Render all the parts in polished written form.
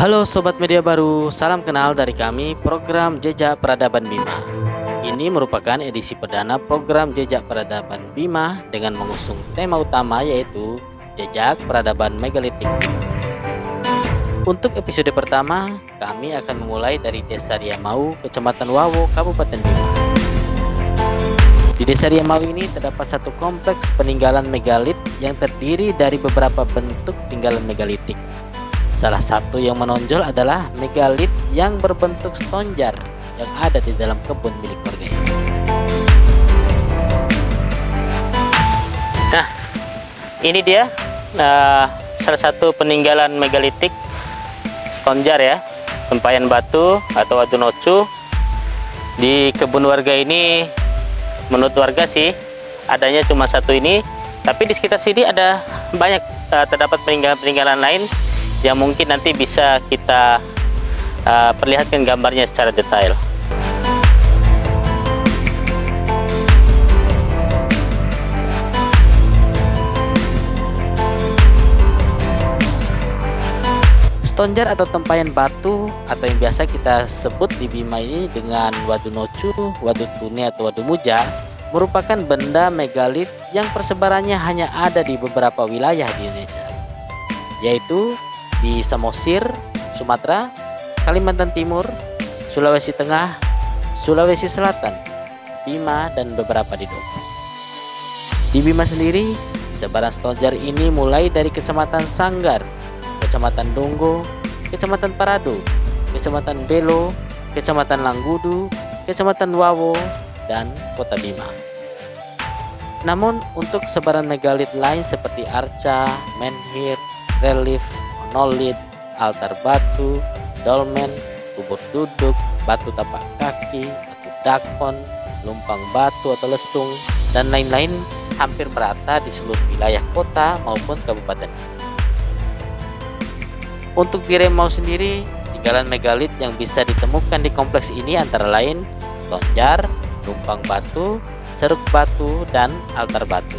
Halo Sobat Media Baru, salam kenal dari kami program Jejak Peradaban Bima. Ini merupakan edisi perdana program Jejak Peradaban Bima dengan mengusung tema utama yaitu Jejak Peradaban Megalitik. Untuk episode pertama, kami akan memulai dari Desa Riamau, Kecamatan Wawo, Kabupaten Bima. Di Desa Riamau ini terdapat satu kompleks peninggalan megalit yang terdiri dari beberapa bentuk tinggalan megalitik. Salah satu yang menonjol adalah megalit yang berbentuk stonjar yang ada di dalam kebun milik warga ini. Nah, ini dia salah satu peninggalan megalitik stonjar ya, tempayan batu atau wadunocu. Di kebun warga ini, menurut warga sih adanya cuma satu ini, tapi di sekitar sini ada banyak terdapat peninggalan-peninggalan lain yang mungkin nanti bisa kita perlihatkan gambarnya secara detail. Stonjar atau tempayan batu atau yang biasa kita sebut di Bima ini dengan wadunocu, wadutune atau wadumuja merupakan benda megalit yang persebarannya hanya ada di beberapa wilayah di Indonesia, yaitu di Samosir, Sumatera, Kalimantan Timur, Sulawesi Tengah, Sulawesi Selatan, Bima, dan beberapa di Dodo. Di Bima sendiri, sebaran stonjar ini mulai dari Kecamatan Sanggar, Kecamatan Donggo, Kecamatan Parado, Kecamatan Belo, Kecamatan Langgudu, Kecamatan Wawo, dan Kota Bima. Namun untuk sebaran megalit lain seperti arca, menhir, relief, monolit, altar batu, dolmen, kubur duduk, batu tapak kaki, batu dakon, lumpang batu atau lesung, dan lain-lain hampir merata di seluruh wilayah kota maupun kabupaten. Untuk di Riamau sendiri, tinggalan megalit yang bisa ditemukan di kompleks ini antara lain stonjar, lumpang batu, ceruk batu, dan altar batu.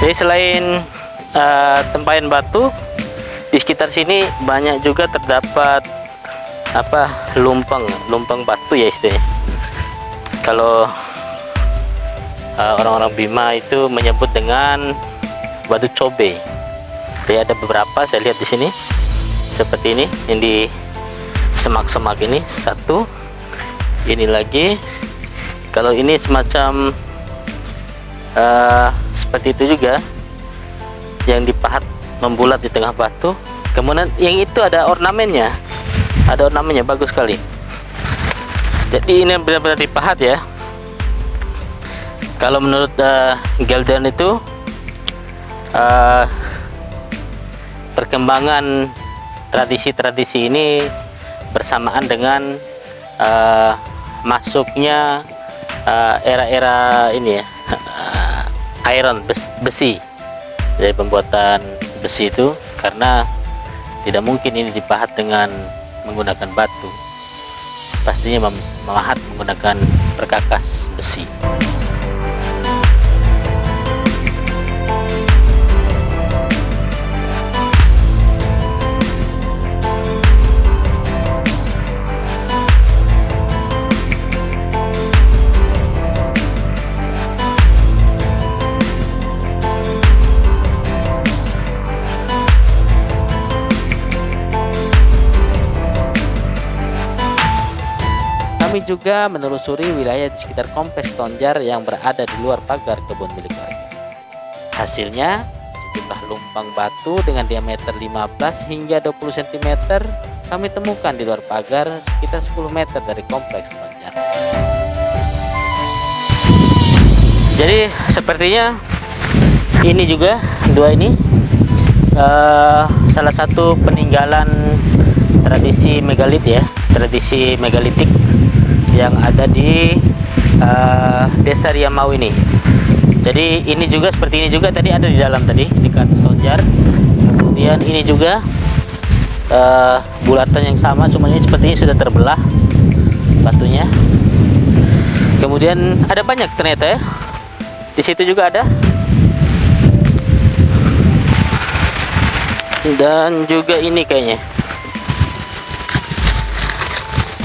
Jadi selain tempayan batu, di sekitar sini banyak juga terdapat lumpang batu ya istilahnya. Kalau orang-orang Bima itu menyebut dengan batu cobe. Jadi ada beberapa saya lihat di sini seperti ini yang di semak-semak ini satu, ini lagi. Kalau ini semacam seperti itu juga yang dipahat membulat di tengah batu. Kemudian yang itu ada ornamennya, bagus sekali. Jadi ini benar-benar dipahat ya. Kalau menurut Geldan itu perkembangan tradisi-tradisi ini bersamaan dengan masuknya era-era ini ya, iron, besi. Dari pembuatan besi itu, karena tidak mungkin ini dipahat dengan menggunakan batu, pastinya memahat menggunakan perkakas besi. Kami juga menelusuri wilayah di sekitar kompleks stonjar yang berada di luar pagar kebun milik warga. Hasilnya, sejumlah lumpang batu dengan diameter 15 hingga 20 cm kami temukan di luar pagar sekitar 10 meter dari kompleks stonjar. Jadi sepertinya ini juga dua ini salah satu peninggalan tradisi megalit ya, tradisi megalitik yang ada di Desa Riamau ini. Jadi ini juga seperti ini juga tadi ada di dalam tadi dekat stonjar. Kemudian ini juga bulatan yang sama, cuma ini sepertinya sudah terbelah batunya. Kemudian ada banyak ternyata ya. Di situ juga ada. Dan juga ini kayaknya.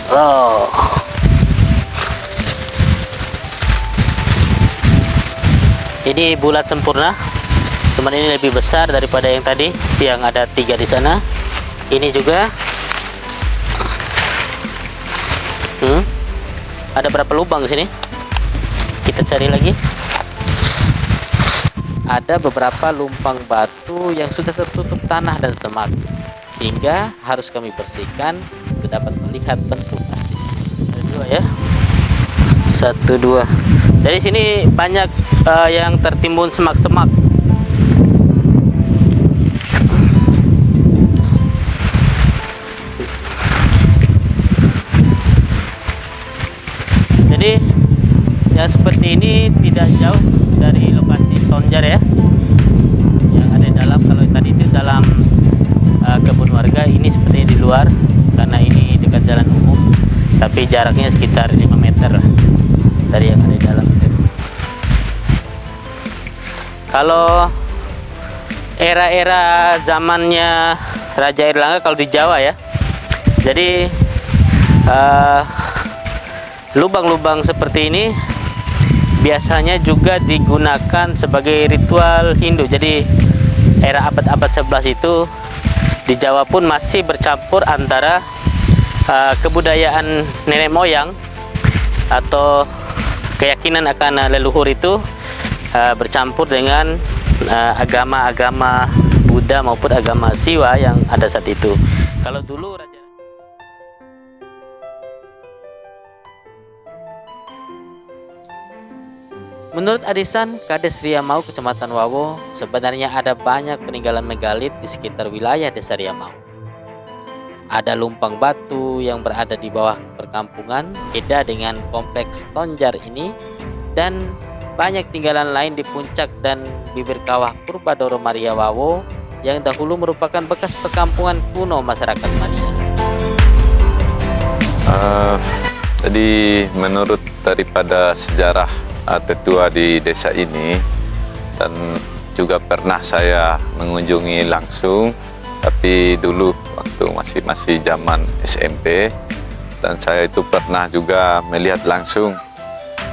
Oh. Ini bulat sempurna. Cuman ini lebih besar daripada yang tadi, yang ada 3 di sana. Ini juga. Ada berapa lubang di sini? Kita cari lagi. Ada beberapa lumpang batu yang sudah tertutup tanah dan semak, hingga harus kami bersihkan untuk dapat melihat bentuk asli. Ada 2 ya. 1, 2. Dari sini banyak yang tertimbun semak-semak. Jadi yang seperti ini tidak jauh dari lokasi Tonjar ya, yang ada di dalam. Kalau tadi itu dalam kebun warga, ini sepertinya di luar karena ini dekat jalan umum, tapi jaraknya sekitar 5 meter lah dari yang ada di dalam itu. Kalau era-era zamannya Raja Airlangga kalau di Jawa ya, jadi lubang-lubang seperti ini biasanya juga digunakan sebagai ritual Hindu. Jadi era abad-abad 11 itu di Jawa pun masih bercampur antara kebudayaan nenek moyang atau keyakinan akan leluhur itu bercampur dengan agama-agama Buddha maupun agama Siwa yang ada saat itu. Kalau dulu menurut arisan Kades Riamau Kecamatan Wawo, sebenarnya ada banyak peninggalan megalit di sekitar wilayah Desa Riamau. Ada lumpang batu yang berada di bawah perkampungan, beda dengan kompleks Tonjar ini, dan banyak tinggalan lain di puncak dan bibir kawah Purba Doro Maria Wawo yang dahulu merupakan bekas perkampungan kuno masyarakat Maria. Jadi menurut daripada sejarah tetua di desa ini, dan juga pernah saya mengunjungi langsung, tapi dulu waktu masih zaman SMP, dan saya itu pernah juga melihat langsung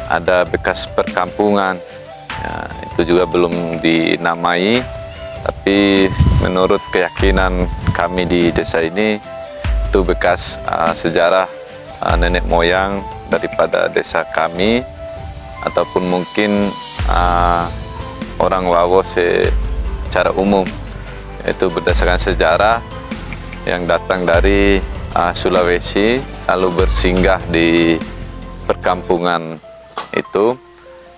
ada bekas perkampungan ya, itu juga belum dinamai, tapi menurut keyakinan kami di desa ini itu bekas sejarah nenek moyang daripada desa kami, ataupun mungkin orang Wawo secara umum, yaitu berdasarkan sejarah yang datang dari Sulawesi lalu bersinggah di perkampungan itu,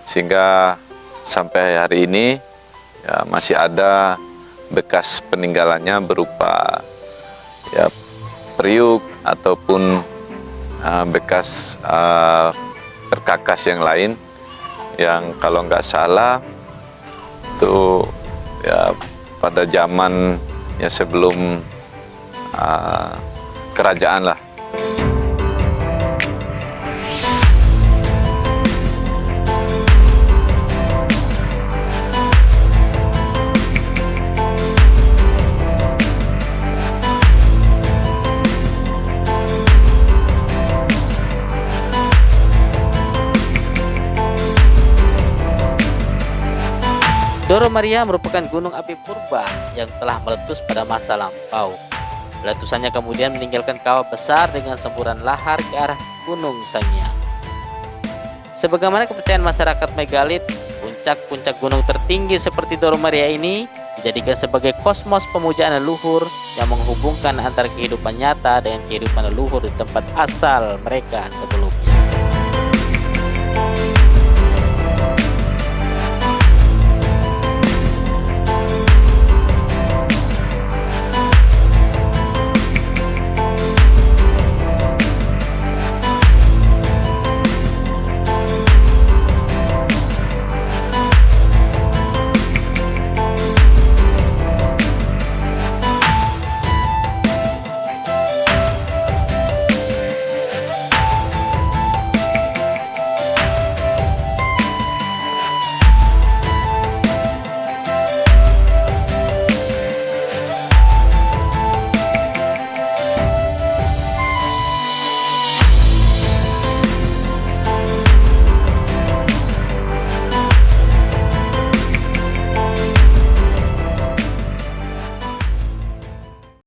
sehingga sampai hari ini ya, masih ada bekas peninggalannya berupa ya, periuk ataupun bekas perkakas yang lain, yang kalau nggak salah itu ya pada zaman ya sebelum kerajaan lah. Doro Maria merupakan gunung api purba yang telah meletus pada masa lampau. Letusannya kemudian meninggalkan kawah besar dengan semburan lahar ke arah Gunung Sangiang. Sebagaimana kepercayaan masyarakat megalit, puncak-puncak gunung tertinggi seperti Doro Maria ini dijadikan sebagai kosmos pemujaan leluhur yang menghubungkan antara kehidupan nyata dengan kehidupan leluhur di tempat asal mereka sebelumnya.